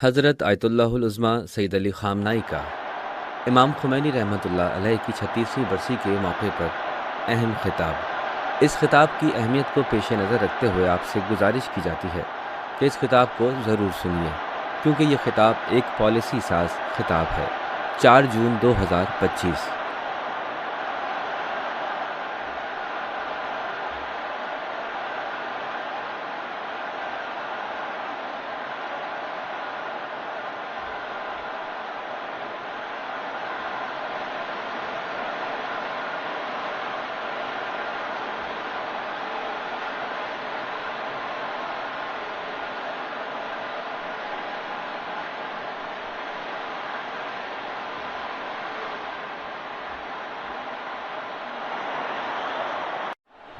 حضرت آیت اللہ العظمیٰ سید علی خامنائی کا امام خمینی رحمۃ اللہ علیہ کی 36ویں برسی کے موقع پر اہم خطاب۔ اس خطاب کی اہمیت کو پیش نظر رکھتے ہوئے آپ سے گزارش کی جاتی ہے کہ اس خطاب کو ضرور سنیے، کیونکہ یہ خطاب ایک پالیسی ساز خطاب ہے۔ 4 جون 2025۔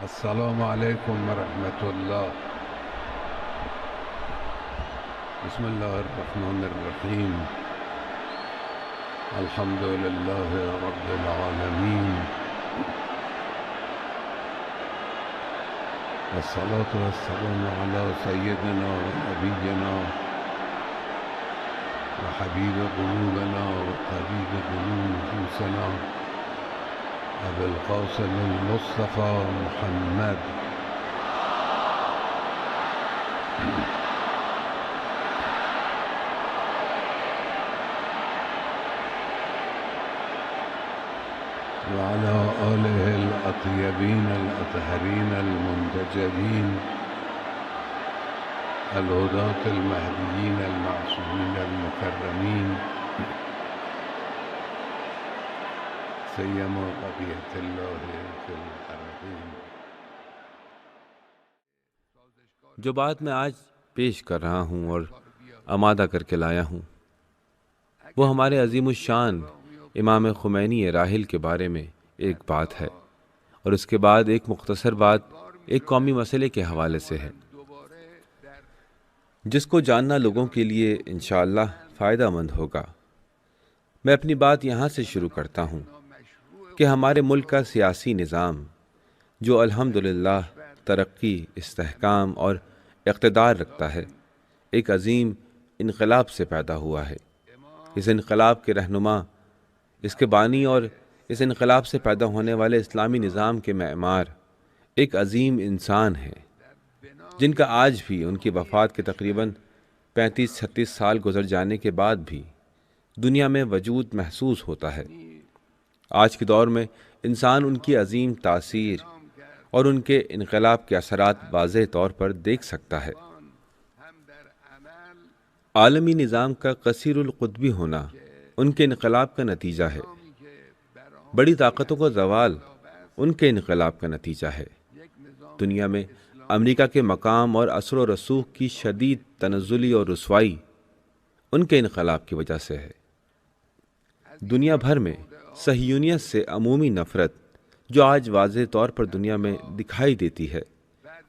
السلام علیکم ورحمۃ اللہ۔ بسم اللہ الرحمن الرحیم۔ الحمد للہ رب العالمین، والصلاة والسلام علی سیدنا ونبینا وحبیب قلوبنا وطبیب قلوب نفوسنا ابو القاسم المصطفى محمد وعلى آله الأطيبين الأطهرين المنتجبين الهداة المهديين المعصومين المكرمين سیما بقیت اللہ فی الارضین۔ جو بات میں آج پیش کر رہا ہوں اور آمادہ کر کے لایا ہوں، وہ ہمارے عظیم الشان امام خمینی راحل کے بارے میں ایک بات ہے، اور اس کے بعد ایک مختصر بات ایک قومی مسئلے کے حوالے سے ہے، جس کو جاننا لوگوں کے لیے انشاءاللہ فائدہ مند ہوگا۔ میں اپنی بات یہاں سے شروع کرتا ہوں کہ ہمارے ملک کا سیاسی نظام، جو الحمدللہ ترقی، استحکام اور اقتدار رکھتا ہے، ایک عظیم انقلاب سے پیدا ہوا ہے۔ اس انقلاب کے رہنما، اس کے بانی اور اس انقلاب سے پیدا ہونے والے اسلامی نظام کے معمار ایک عظیم انسان ہیں، جن کا آج بھی ان کی وفات کے تقریباً 35-36 سال گزر جانے کے بعد بھی دنیا میں وجود محسوس ہوتا ہے۔ آج کے دور میں انسان ان کی عظیم تاثیر اور ان کے انقلاب کے اثرات واضح طور پر دیکھ سکتا ہے۔ عالمی نظام کا قصیر القطبی ہونا ان کے انقلاب کا نتیجہ ہے۔ بڑی طاقتوں کا زوال ان کے انقلاب کا نتیجہ ہے۔ دنیا میں امریکہ کے مقام اور اثر و رسوخ کی شدید تنزلی اور رسوائی ان کے انقلاب کی وجہ سے ہے۔ دنیا بھر میں صہیونیت سے عمومی نفرت جو آج واضح طور پر دنیا میں دکھائی دیتی ہے،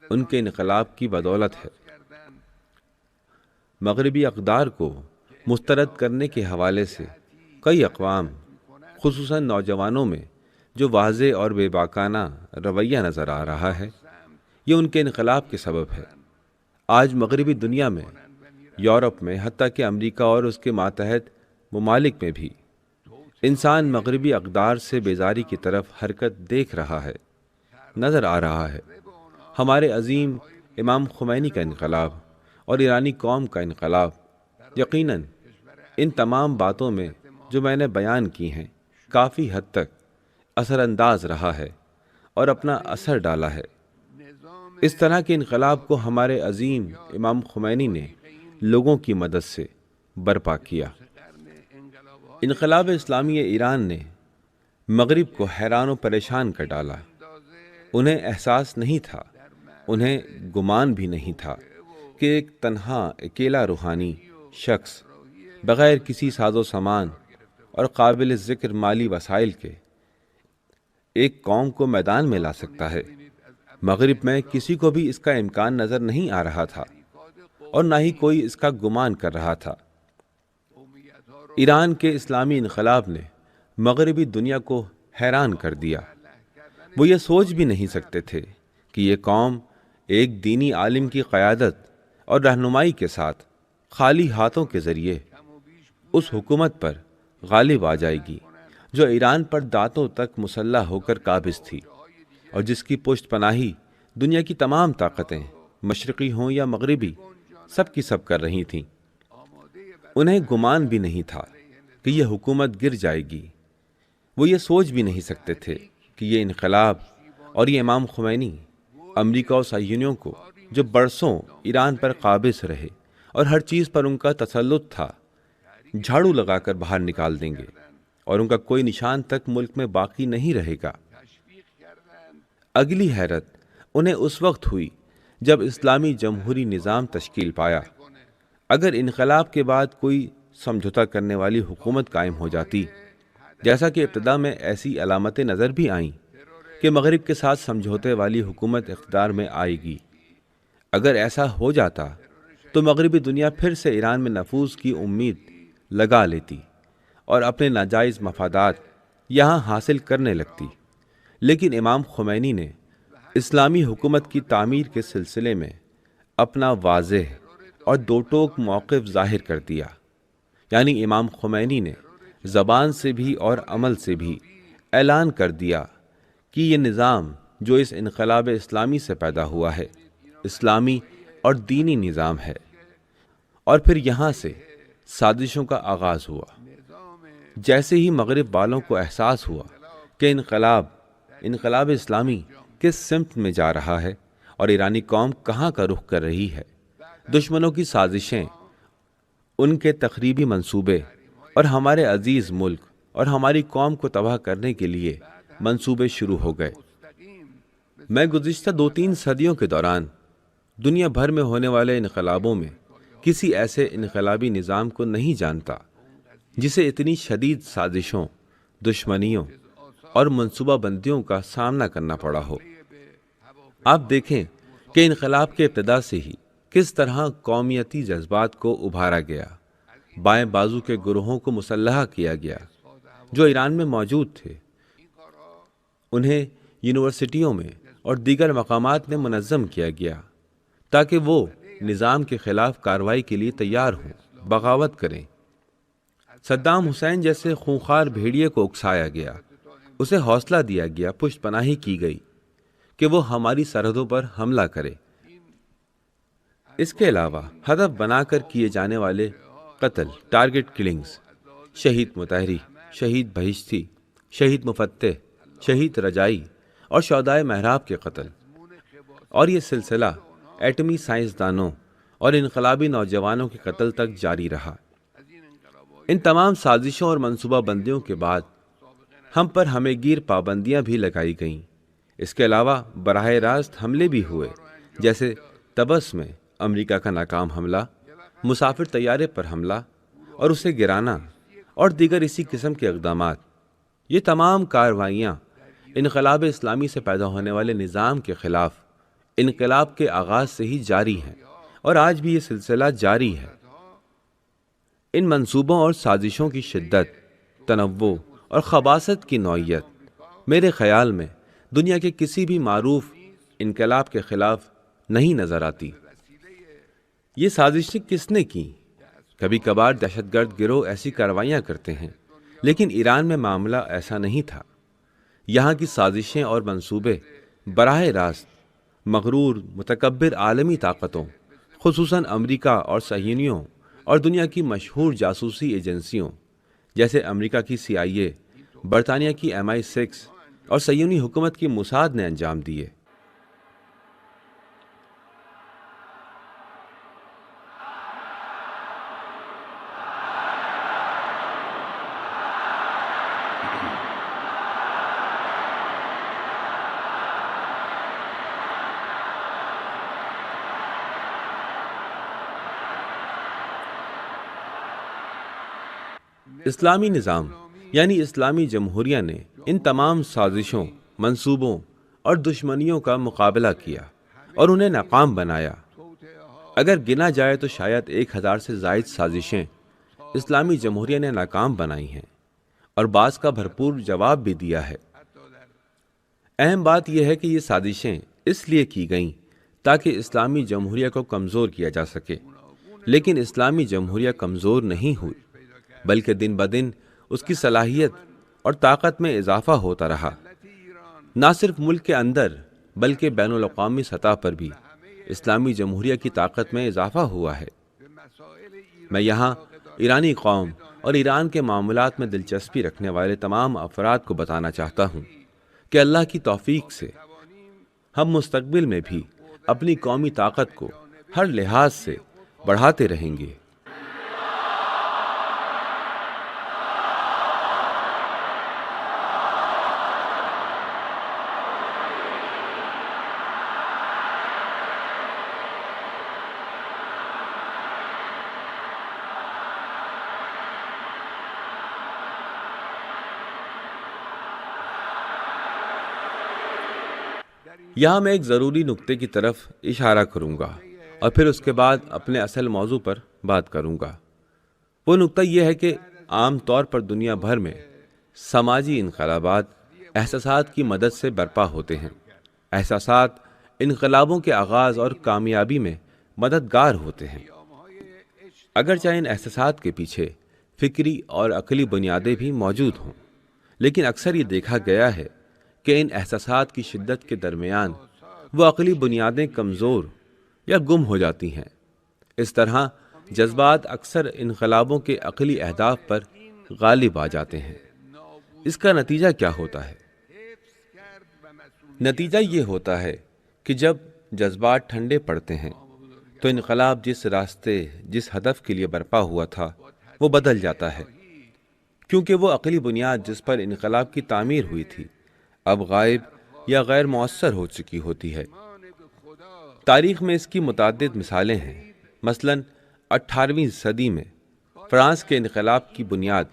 ان کے انقلاب کی بدولت ہے۔ مغربی اقدار کو مسترد کرنے کے حوالے سے کئی اقوام، خصوصاً نوجوانوں میں جو واضح اور بے باکانہ رویہ نظر آ رہا ہے، یہ ان کے انقلاب کے سبب ہے۔ آج مغربی دنیا میں، یورپ میں، حتیٰ کہ امریکہ اور اس کے ماتحت ممالک میں بھی انسان مغربی اقدار سے بیزاری کی طرف حرکت دیکھ رہا ہے، نظر آ رہا ہے۔ ہمارے عظیم امام خمینی کا انقلاب اور ایرانی قوم کا انقلاب یقیناً ان تمام باتوں میں جو میں نے بیان کی ہیں کافی حد تک اثر انداز رہا ہے اور اپنا اثر ڈالا ہے۔ اس طرح کے انقلاب کو ہمارے عظیم امام خمینی نے لوگوں کی مدد سے برپا کیا۔ انقلاب اسلامی ایران نے مغرب کو حیران و پریشان کر ڈالا۔ انہیں احساس نہیں تھا، انہیں گمان بھی نہیں تھا کہ ایک تنہا اکیلا روحانی شخص بغیر کسی ساز و سامان اور قابل ذکر مالی وسائل کے ایک قوم کو میدان میں لا سکتا ہے۔ مغرب میں کسی کو بھی اس کا امکان نظر نہیں آ رہا تھا اور نہ ہی کوئی اس کا گمان کر رہا تھا۔ ایران کے اسلامی انقلاب نے مغربی دنیا کو حیران کر دیا۔ وہ یہ سوچ بھی نہیں سکتے تھے کہ یہ قوم ایک دینی عالم کی قیادت اور رہنمائی کے ساتھ خالی ہاتھوں کے ذریعے اس حکومت پر غالب آ جائے گی جو ایران پر دانتوں تک مسلح ہو کر قابض تھی اور جس کی پشت پناہی دنیا کی تمام طاقتیں مشرقی ہوں یا مغربی سب کی سب کر رہی تھیں۔ انہیں گمان بھی نہیں تھا کہ یہ حکومت گر جائے گی۔ وہ یہ سوچ بھی نہیں سکتے تھے کہ یہ انقلاب اور یہ امام خمینی امریکہ اور صہیونیوں کو جو برسوں ایران پر قابض رہے اور ہر چیز پر ان کا تسلط تھا، جھاڑو لگا کر باہر نکال دیں گے اور ان کا کوئی نشان تک ملک میں باقی نہیں رہے گا۔ اگلی حیرت انہیں اس وقت ہوئی جب اسلامی جمہوری نظام تشکیل پایا۔ اگر انقلاب کے بعد کوئی سمجھوتا کرنے والی حکومت قائم ہو جاتی، جیسا کہ ابتدا میں ایسی علامتیں نظر بھی آئیں کہ مغرب کے ساتھ سمجھوتے والی حکومت اقتدار میں آئے گی، اگر ایسا ہو جاتا تو مغربی دنیا پھر سے ایران میں نفوذ کی امید لگا لیتی اور اپنے ناجائز مفادات یہاں حاصل کرنے لگتی۔ لیکن امام خمینی نے اسلامی حکومت کی تعمیر کے سلسلے میں اپنا واضح اور دو ٹوک موقف ظاہر کر دیا، یعنی امام خمینی نے زبان سے بھی اور عمل سے بھی اعلان کر دیا کہ یہ نظام جو اس انقلاب اسلامی سے پیدا ہوا ہے اسلامی اور دینی نظام ہے۔ اور پھر یہاں سے سازشوں کا آغاز ہوا۔ جیسے ہی مغرب والوں کو احساس ہوا کہ انقلاب اسلامی کس سمت میں جا رہا ہے اور ایرانی قوم کہاں کا رخ کر رہی ہے، دشمنوں کی سازشیں، ان کے تخریبی منصوبے اور ہمارے عزیز ملک اور ہماری قوم کو تباہ کرنے کے لیے منصوبے شروع ہو گئے۔ میں گزشتہ 2-3 صدیوں کے دوران دنیا بھر میں ہونے والے انقلابوں میں کسی ایسے انقلابی نظام کو نہیں جانتا جسے اتنی شدید سازشوں، دشمنیوں اور منصوبہ بندیوں کا سامنا کرنا پڑا ہو۔ آپ دیکھیں کہ انقلاب کے ابتدا سے ہی کس طرح قومیتی جذبات کو ابھارا گیا، بائیں بازو کے گروہوں کو مسلح کیا گیا جو ایران میں موجود تھے، انہیں یونیورسٹیوں میں اور دیگر مقامات میں منظم کیا گیا تاکہ وہ نظام کے خلاف کارروائی کے لیے تیار ہوں، بغاوت کریں۔ صدام حسین جیسے خونخوار بھیڑیے کو اکسایا گیا، اسے حوصلہ دیا گیا، پشت پناہی کی گئی کہ وہ ہماری سرحدوں پر حملہ کرے۔ اس کے علاوہ ہدف بنا کر کیے جانے والے قتل، ٹارگٹ کلنگز، شہید مطہری، شہید بہشتی، شہید مفتح، شہید رجائی اور شہدائے محراب کے قتل، اور یہ سلسلہ ایٹمی سائنسدانوں اور انقلابی نوجوانوں کے قتل تک جاری رہا۔ ان تمام سازشوں اور منصوبہ بندیوں کے بعد ہم پر ہمہ گیر پابندیاں بھی لگائی گئیں۔ اس کے علاوہ براہ راست حملے بھی ہوئے، جیسے طبس میں امریکہ کا ناکام حملہ، مسافر طیارے پر حملہ اور اسے گرانا، اور دیگر اسی قسم کے اقدامات۔ یہ تمام کارروائیاں انقلاب اسلامی سے پیدا ہونے والے نظام کے خلاف انقلاب کے آغاز سے ہی جاری ہیں اور آج بھی یہ سلسلہ جاری ہے۔ ان منصوبوں اور سازشوں کی شدت، تنوع اور خباثت کی نوعیت میرے خیال میں دنیا کے کسی بھی معروف انقلاب کے خلاف نہیں نظر آتی۔ یہ سازشیں کس نے کی؟ کبھی کبھار دہشت گرد گروہ ایسی کارروائیاں کرتے ہیں، لیکن ایران میں معاملہ ایسا نہیں تھا۔ یہاں کی سازشیں اور منصوبے براہ راست مغرور متکبر عالمی طاقتوں، خصوصاً امریکہ اور صہیونیوں اور دنیا کی مشہور جاسوسی ایجنسیوں جیسے امریکہ کی CIA، برطانیہ کی MI6 اور صہیونی حکومت کی موساد نے انجام دیے۔ اسلامی نظام یعنی اسلامی جمہوریہ نے ان تمام سازشوں، منصوبوں اور دشمنیوں کا مقابلہ کیا اور انہیں ناکام بنایا۔ اگر گنا جائے تو شاید 1000 سے زائد سازشیں اسلامی جمہوریہ نے ناکام بنائی ہیں اور بعض کا بھرپور جواب بھی دیا ہے۔ اہم بات یہ ہے کہ یہ سازشیں اس لیے کی گئیں تاکہ اسلامی جمہوریہ کو کمزور کیا جا سکے، لیکن اسلامی جمہوریہ کمزور نہیں ہوئی، بلکہ دن بدن اس کی صلاحیت اور طاقت میں اضافہ ہوتا رہا۔ نہ صرف ملک کے اندر بلکہ بین الاقوامی سطح پر بھی اسلامی جمہوریہ کی طاقت میں اضافہ ہوا ہے۔ میں یہاں ایرانی قوم اور ایران کے معاملات میں دلچسپی رکھنے والے تمام افراد کو بتانا چاہتا ہوں کہ اللہ کی توفیق سے ہم مستقبل میں بھی اپنی قومی طاقت کو ہر لحاظ سے بڑھاتے رہیں گے۔ یہاں میں ایک ضروری نقطے کی طرف اشارہ کروں گا اور پھر اس کے بعد اپنے اصل موضوع پر بات کروں گا۔ وہ نقطہ یہ ہے کہ عام طور پر دنیا بھر میں سماجی انقلابات احساسات کی مدد سے برپا ہوتے ہیں۔ احساسات انقلابوں کے آغاز اور کامیابی میں مددگار ہوتے ہیں، اگرچہ ان احساسات کے پیچھے فکری اور عقلی بنیادیں بھی موجود ہوں، لیکن اکثر یہ دیکھا گیا ہے کہ ان احساسات کی شدت کے درمیان وہ عقلی بنیادیں کمزور یا گم ہو جاتی ہیں۔ اس طرح جذبات اکثر انقلابوں کے عقلی اہداف پر غالب آ جاتے ہیں۔ اس کا نتیجہ کیا ہوتا ہے؟ نتیجہ یہ ہوتا ہے کہ جب جذبات ٹھنڈے پڑتے ہیں تو انقلاب جس راستے، جس ہدف کے لیے برپا ہوا تھا وہ بدل جاتا ہے، کیونکہ وہ عقلی بنیاد جس پر انقلاب کی تعمیر ہوئی تھی اب غائب یا غیر مؤثر ہو چکی ہوتی ہے۔ تاریخ میں اس کی متعدد مثالیں ہیں۔ مثلاً 18ویں صدی میں فرانس کے انقلاب کی بنیاد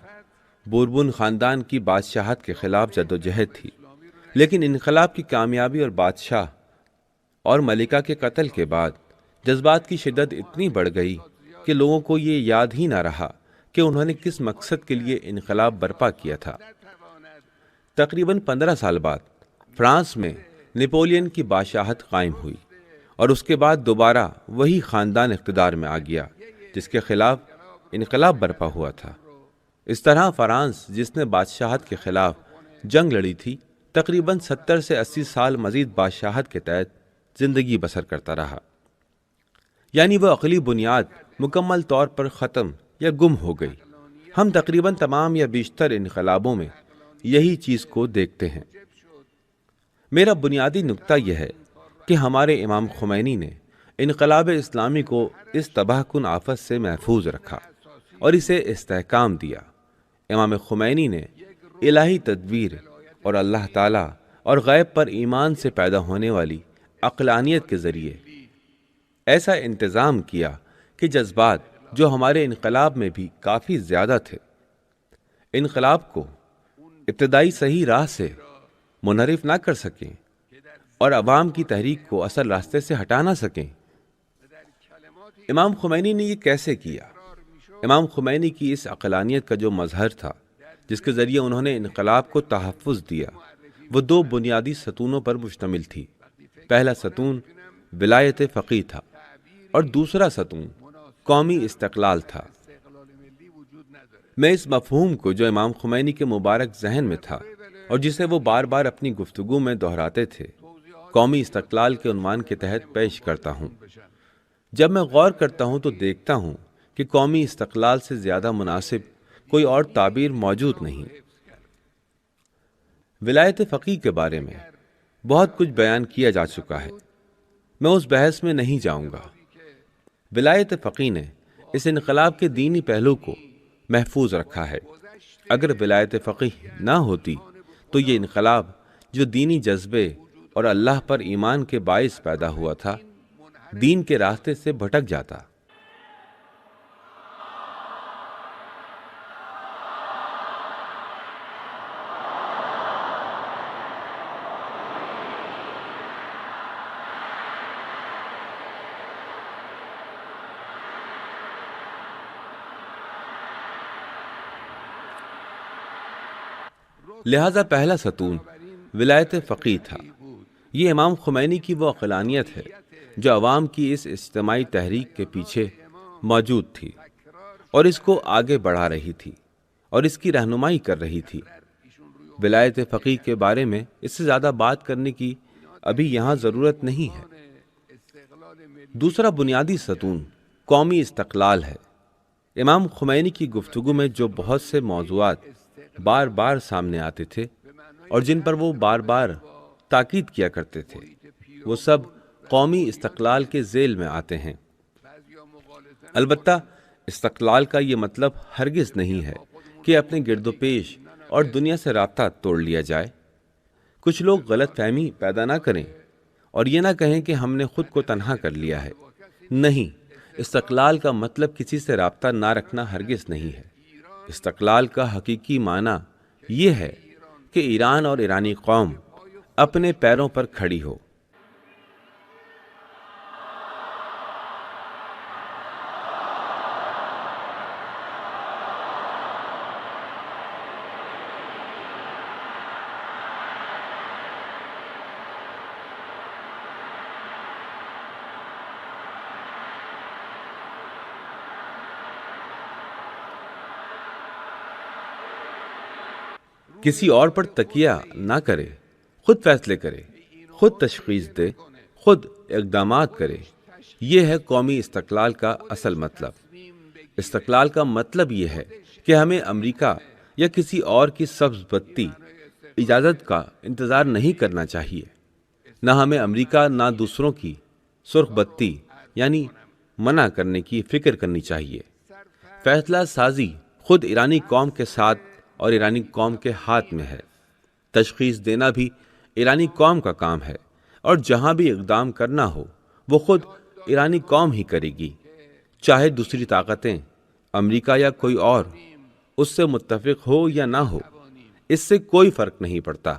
بوربن خاندان کی بادشاہت کے خلاف جدوجہد تھی، لیکن انقلاب کی کامیابی اور بادشاہ اور ملکہ کے قتل کے بعد جذبات کی شدت اتنی بڑھ گئی کہ لوگوں کو یہ یاد ہی نہ رہا کہ انہوں نے کس مقصد کے لیے انقلاب برپا کیا تھا۔ تقریباً 15 سال بعد فرانس میں نیپولین کی بادشاہت قائم ہوئی اور اس کے بعد دوبارہ وہی خاندان اقتدار میں آ گیا جس کے خلاف انقلاب برپا ہوا تھا۔ اس طرح فرانس جس نے بادشاہت کے خلاف جنگ لڑی تھی تقریباً 70 سے 80 سال مزید بادشاہت کے تحت زندگی بسر کرتا رہا، یعنی وہ عقلی بنیاد مکمل طور پر ختم یا گم ہو گئی۔ ہم تقریباً تمام یا بیشتر انقلابوں میں یہی چیز کو دیکھتے ہیں۔ میرا بنیادی نقطہ یہ ہے کہ ہمارے امام خمینی نے انقلاب اسلامی کو اس تباہ کن آفت سے محفوظ رکھا اور اسے استحکام دیا۔ امام خمینی نے الہی تدبیر اور اللہ تعالیٰ اور غیب پر ایمان سے پیدا ہونے والی عقلانیت کے ذریعے ایسا انتظام کیا کہ جذبات جو ہمارے انقلاب میں بھی کافی زیادہ تھے، انقلاب کو ابتدائی صحیح راہ سے منحرف نہ کر سکیں اور عوام کی تحریک کو اصل راستے سے ہٹا نہ سکیں۔ امام خمینی نے یہ کیسے کیا؟ امام خمینی کی اس عقلانیت کا جو مظہر تھا، جس کے ذریعے انہوں نے انقلاب کو تحفظ دیا، وہ دو بنیادی ستونوں پر مشتمل تھی۔ پہلا ستون ولایت فقیہ تھا اور دوسرا ستون قومی استقلال تھا۔ میں اس مفہوم کو جو امام خمینی کے مبارک ذہن میں تھا اور جسے وہ بار بار اپنی گفتگو میں دہراتے تھے، قومی استقلال کے عنوان کے تحت پیش کرتا ہوں۔ جب میں غور کرتا ہوں تو دیکھتا ہوں کہ قومی استقلال سے زیادہ مناسب کوئی اور تعبیر موجود نہیں۔ ولایت فقیہ کے بارے میں بہت کچھ بیان کیا جا چکا ہے، میں اس بحث میں نہیں جاؤں گا۔ ولایت فقیہ نے اس انقلاب کے دینی پہلو کو محفوظ رکھا ہے۔ اگر ولایت فقیہ نہ ہوتی تو یہ انقلاب جو دینی جذبے اور اللہ پر ایمان کے باعث پیدا ہوا تھا، دین کے راستے سے بھٹک جاتا۔ لہذا پہلا ستون ولایت فقیہ تھا۔ یہ امام خمینی کی وہ عقلانیت ہے جو عوام کی اس اجتماعی تحریک کے پیچھے موجود تھی اور اس کو آگے بڑھا رہی تھی اور اس کی رہنمائی کر رہی تھی۔ ولایت فقیہ کے بارے میں اس سے زیادہ بات کرنے کی ابھی یہاں ضرورت نہیں ہے۔ دوسرا بنیادی ستون قومی استقلال ہے۔ امام خمینی کی گفتگو میں جو بہت سے موضوعات بار بار سامنے آتے تھے اور جن پر وہ بار بار تاکید کیا کرتے تھے، وہ سب قومی استقلال کے ذیل میں آتے ہیں۔ البتہ استقلال کا یہ مطلب ہرگز نہیں ہے کہ اپنے گرد و پیش اور دنیا سے رابطہ توڑ لیا جائے۔ کچھ لوگ غلط فہمی پیدا نہ کریں اور یہ نہ کہیں کہ ہم نے خود کو تنہا کر لیا ہے۔ نہیں، استقلال کا مطلب کسی سے رابطہ نہ رکھنا ہرگز نہیں ہے۔ استقلال کا حقیقی معنی یہ ہے کہ ایران اور ایرانی قوم اپنے پیروں پر کھڑی ہو۔ کسی اور پر تکیہ نہ کرے، خود فیصلے کرے، خود تشخیص دے، خود اقدامات کرے۔ یہ ہے قومی استقلال کا اصل مطلب۔ استقلال کا مطلب یہ ہے کہ ہمیں امریکہ یا کسی اور کی سبز بتی اجازت کا انتظار نہیں کرنا چاہیے۔ نہ ہمیں امریکہ نہ دوسروں کی سرخ بتی یعنی منع کرنے کی فکر کرنی چاہیے۔ فیصلہ سازی خود ایرانی قوم کے ساتھ اور ایرانی قوم کے ہاتھ میں ہے۔ تشخیص دینا بھی ایرانی قوم کا کام ہے، اور جہاں بھی اقدام کرنا ہو وہ خود ایرانی قوم ہی کرے گی، چاہے دوسری طاقتیں امریکہ یا کوئی اور اس سے متفق ہو یا نہ ہو، اس سے کوئی فرق نہیں پڑتا۔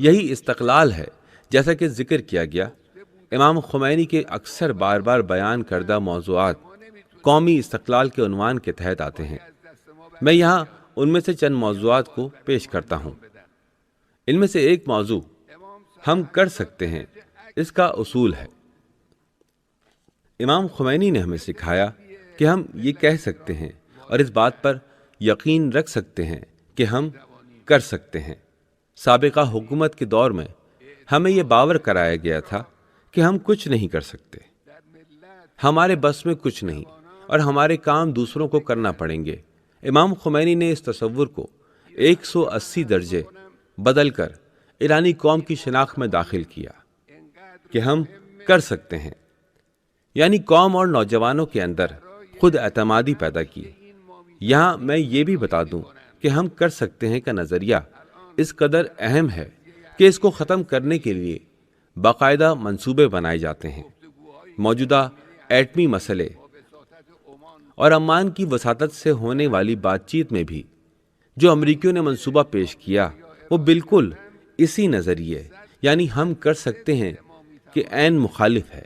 یہی استقلال ہے۔ جیسا کہ ذکر کیا گیا، امام خمینی کے اکثر بار بار بیان کردہ موضوعات قومی استقلال کے عنوان کے تحت آتے ہیں۔ میں یہاں ان میں سے چند موضوعات کو پیش کرتا ہوں۔ ان میں سے ایک موضوع ہم کر سکتے ہیں، اس کا اصول ہے۔ امام خمینی نے ہمیں سکھایا کہ ہم یہ کہہ سکتے ہیں اور اس بات پر یقین رکھ سکتے ہیں کہ ہم کر سکتے ہیں۔ سابقہ حکومت کے دور میں ہمیں یہ باور کرایا گیا تھا کہ ہم کچھ نہیں کر سکتے، ہمارے بس میں کچھ نہیں، اور ہمارے کام دوسروں کو کرنا پڑیں گے۔ امام خمینی نے اس تصور کو 180 درجے بدل کر ایرانی قوم کی شناخت میں داخل کیا کہ ہم کر سکتے ہیں، یعنی قوم اور نوجوانوں کے اندر خود اعتمادی پیدا کی۔ یہاں میں یہ بھی بتا دوں کہ ہم کر سکتے ہیں کا نظریہ اس قدر اہم ہے کہ اس کو ختم کرنے کے لیے باقاعدہ منصوبے بنائے جاتے ہیں۔ موجودہ ایٹمی مسئلے اور عمان کی وساطت سے ہونے والی بات چیت میں بھی جو امریکیوں نے منصوبہ پیش کیا، وہ بالکل اسی نظریے یعنی ہم کر سکتے ہیں کہ عین مخالف ہے۔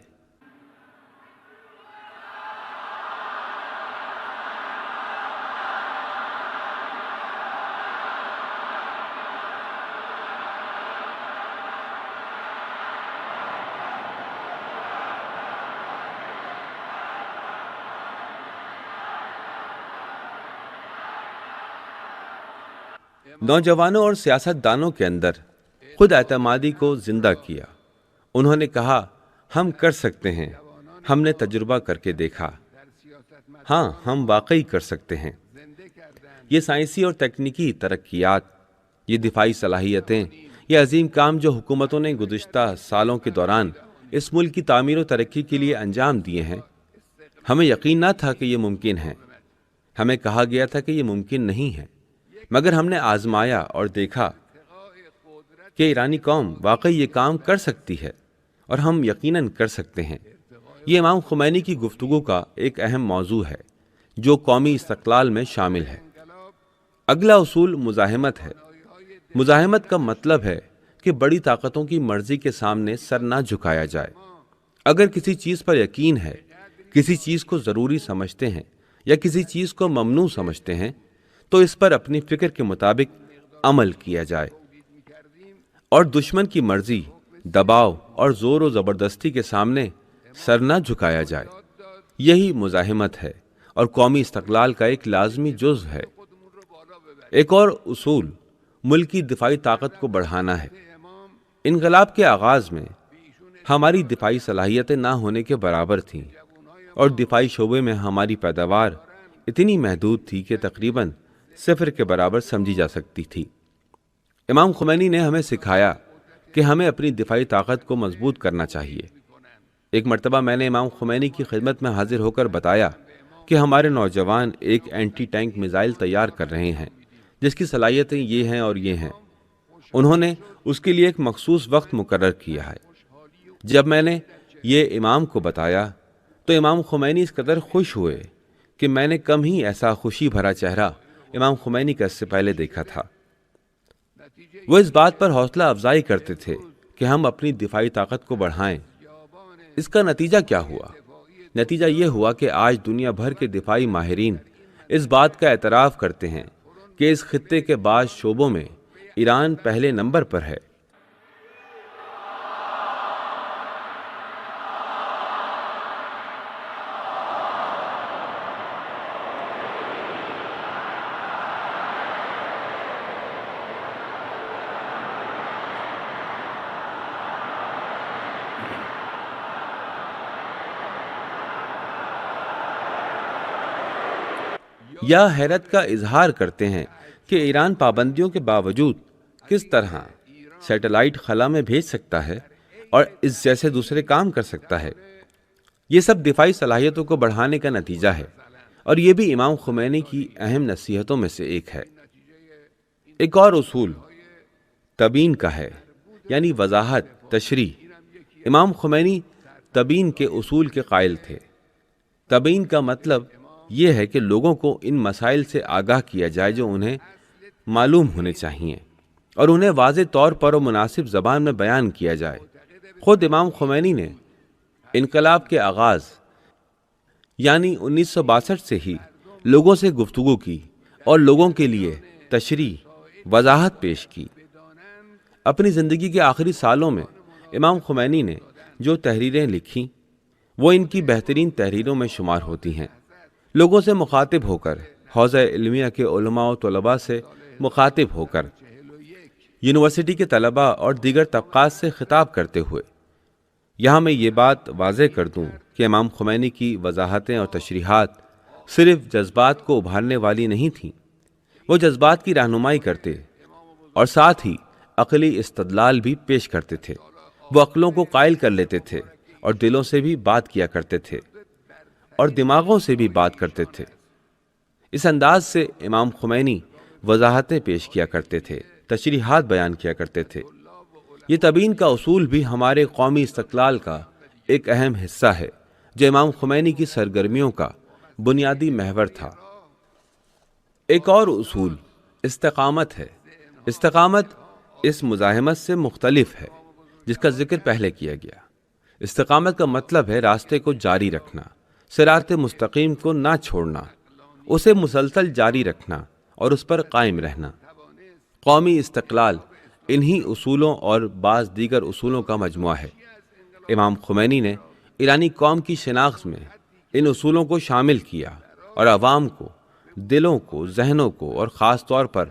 نوجوانوں اور سیاست دانوں کے اندر خود اعتمادی کو زندہ کیا۔ انہوں نے کہا ہم کر سکتے ہیں، ہم نے تجربہ کر کے دیکھا، ہاں ہم واقعی کر سکتے ہیں۔ یہ سائنسی اور تکنیکی ترقیات، یہ دفاعی صلاحیتیں، یہ عظیم کام جو حکومتوں نے گزشتہ سالوں کے دوران اس ملک کی تعمیر و ترقی کے لیے انجام دیے ہیں، ہمیں یقین نہ تھا کہ یہ ممکن ہے۔ ہمیں کہا گیا تھا کہ یہ ممکن نہیں ہے، مگر ہم نے آزمایا اور دیکھا کہ ایرانی قوم واقعی یہ کام کر سکتی ہے، اور ہم یقیناً کر سکتے ہیں۔ یہ امام خمینی کی گفتگو کا ایک اہم موضوع ہے جو قومی استقلال میں شامل ہے۔ اگلا اصول مزاحمت ہے۔ مزاحمت کا مطلب ہے کہ بڑی طاقتوں کی مرضی کے سامنے سر نہ جھکایا جائے۔ اگر کسی چیز پر یقین ہے، کسی چیز کو ضروری سمجھتے ہیں یا کسی چیز کو ممنوع سمجھتے ہیں، تو اس پر اپنی فکر کے مطابق عمل کیا جائے، اور دشمن کی مرضی، دباؤ اور زور و زبردستی کے سامنے سر نہ جھکایا جائے۔ یہی مزاحمت ہے اور قومی استقلال کا ایک لازمی جزو ہے۔ ایک اور اصول ملک کی دفاعی طاقت کو بڑھانا ہے۔ انقلاب کے آغاز میں ہماری دفاعی صلاحیتیں نہ ہونے کے برابر تھیں اور دفاعی شعبے میں ہماری پیداوار اتنی محدود تھی کہ تقریباً صفر کے برابر سمجھی جا سکتی تھی۔ امام خمینی نے ہمیں سکھایا کہ ہمیں اپنی دفاعی طاقت کو مضبوط کرنا چاہیے۔ ایک مرتبہ میں نے امام خمینی کی خدمت میں حاضر ہو کر بتایا کہ ہمارے نوجوان ایک اینٹی ٹینک میزائل تیار کر رہے ہیں جس کی صلاحیتیں یہ ہیں اور یہ ہیں۔ انہوں نے اس کے لیے ایک مخصوص وقت مقرر کیا ہے۔ جب میں نے یہ امام کو بتایا تو امام خمینی اس قدر خوش ہوئے کہ میں نے کم ہی ایسا خوشی بھرا چہرہ امام خمینی کا اس سے پہلے دیکھا تھا۔ وہ اس بات پر حوصلہ افزائی کرتے تھے کہ ہم اپنی دفاعی طاقت کو بڑھائیں۔ اس کا نتیجہ کیا ہوا؟ نتیجہ یہ ہوا کہ آج دنیا بھر کے دفاعی ماہرین اس بات کا اعتراف کرتے ہیں کہ اس خطے کے بعض شعبوں میں ایران پہلے نمبر پر ہے۔ یا حیرت کا اظہار کرتے ہیں کہ ایران پابندیوں کے باوجود کس طرح سیٹلائٹ خلا میں بھیج سکتا ہے اور اس جیسے دوسرے کام کر سکتا ہے۔ یہ سب دفاعی صلاحیتوں کو بڑھانے کا نتیجہ ہے اور یہ بھی امام خمینی کی اہم نصیحتوں میں سے ایک ہے۔ ایک اور اصول تبیین کا ہے، یعنی وضاحت، تشریح۔ امام خمینی تبیین کے اصول کے قائل تھے۔ تبیین کا مطلب یہ ہے کہ لوگوں کو ان مسائل سے آگاہ کیا جائے جو انہیں معلوم ہونے چاہیے اور انہیں واضح طور پر اور مناسب زبان میں بیان کیا جائے۔ خود امام خمینی نے انقلاب کے آغاز یعنی 1962 سے ہی لوگوں سے گفتگو کی اور لوگوں کے لیے تشریح، وضاحت پیش کی۔ اپنی زندگی کے آخری سالوں میں امام خمینی نے جو تحریریں لکھیں وہ ان کی بہترین تحریروں میں شمار ہوتی ہیں۔ لوگوں سے مخاطب ہو کر، حوزہ علمیہ کے علماء و طلباء سے مخاطب ہو کر، یونیورسٹی کے طلباء اور دیگر طبقات سے خطاب کرتے ہوئے، یہاں میں یہ بات واضح کر دوں کہ امام خمینی کی وضاحتیں اور تشریحات صرف جذبات کو ابھارنے والی نہیں تھیں، وہ جذبات کی رہنمائی کرتے اور ساتھ ہی عقلی استدلال بھی پیش کرتے تھے۔ وہ عقلوں کو قائل کر لیتے تھے اور دلوں سے بھی بات کیا کرتے تھے اور دماغوں سے بھی بات کرتے تھے۔ اس انداز سے امام خمینی وضاحتیں پیش کیا کرتے تھے، تشریحات بیان کیا کرتے تھے۔ یہ تبیین کا اصول بھی ہمارے قومی استقلال کا ایک اہم حصہ ہے جو امام خمینی کی سرگرمیوں کا بنیادی محور تھا۔ ایک اور اصول استقامت ہے۔ استقامت اس مزاحمت سے مختلف ہے جس کا ذکر پہلے کیا گیا۔ استقامت کا مطلب ہے راستے کو جاری رکھنا، صراط مستقیم کو نہ چھوڑنا، اسے مسلسل جاری رکھنا اور اس پر قائم رہنا۔ قومی استقلال انہی اصولوں اور بعض دیگر اصولوں کا مجموعہ ہے۔ امام خمینی نے ایرانی قوم کی شناخت میں ان اصولوں کو شامل کیا اور عوام کو، دلوں کو، ذہنوں کو اور خاص طور پر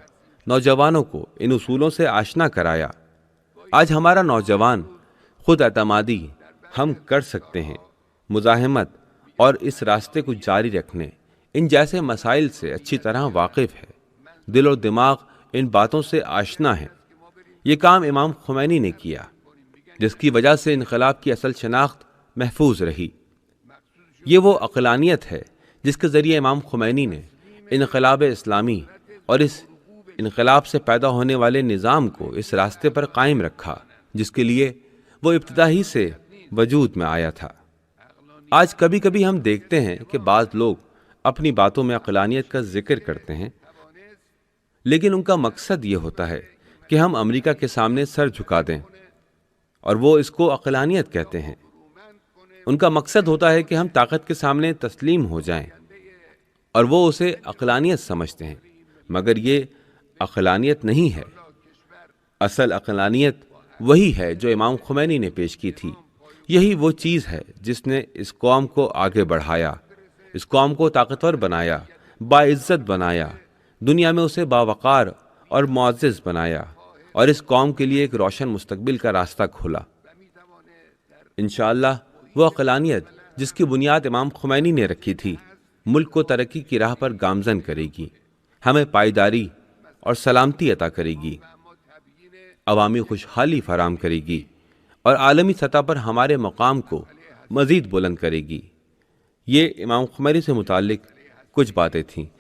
نوجوانوں کو ان اصولوں سے آشنا کرایا۔ آج ہمارا نوجوان خود اعتمادی، ہم کر سکتے ہیں، مزاحمت اور اس راستے کو جاری رکھنے، ان جیسے مسائل سے اچھی طرح واقف ہے۔ دل و دماغ ان باتوں سے آشنا ہے۔ یہ کام امام خمینی نے کیا، جس کی وجہ سے انقلاب کی اصل شناخت محفوظ رہی۔ یہ وہ عقلانیت ہے جس کے ذریعے امام خمینی نے انقلاب اسلامی اور اس انقلاب سے پیدا ہونے والے نظام کو اس راستے پر قائم رکھا جس کے لیے وہ ابتدا ہی سے وجود میں آیا تھا۔ آج کبھی کبھی ہم دیکھتے ہیں کہ بعض لوگ اپنی باتوں میں عقلانیت کا ذکر کرتے ہیں، لیکن ان کا مقصد یہ ہوتا ہے کہ ہم امریکہ کے سامنے سر جھکا دیں، اور وہ اس کو عقلانیت کہتے ہیں۔ ان کا مقصد ہوتا ہے کہ ہم طاقت کے سامنے تسلیم ہو جائیں، اور وہ اسے عقلانیت سمجھتے ہیں، مگر یہ عقلانیت نہیں ہے۔ اصل عقلانیت وہی ہے جو امام خمینی نے پیش کی تھی۔ یہی وہ چیز ہے جس نے اس قوم کو آگے بڑھایا، اس قوم کو طاقتور بنایا، باعزت بنایا، دنیا میں اسے باوقار اور معزز بنایا، اور اس قوم کے لیے ایک روشن مستقبل کا راستہ کھولا۔ انشاءاللہ وہ عقلانیت جس کی بنیاد امام خمینی نے رکھی تھی، ملک کو ترقی کی راہ پر گامزن کرے گی، ہمیں پائیداری اور سلامتی عطا کرے گی، عوامی خوشحالی فراہم کرے گی، اور عالمی سطح پر ہمارے مقام کو مزید بلند کرے گی۔ یہ امام خمینی سے متعلق کچھ باتیں تھیں۔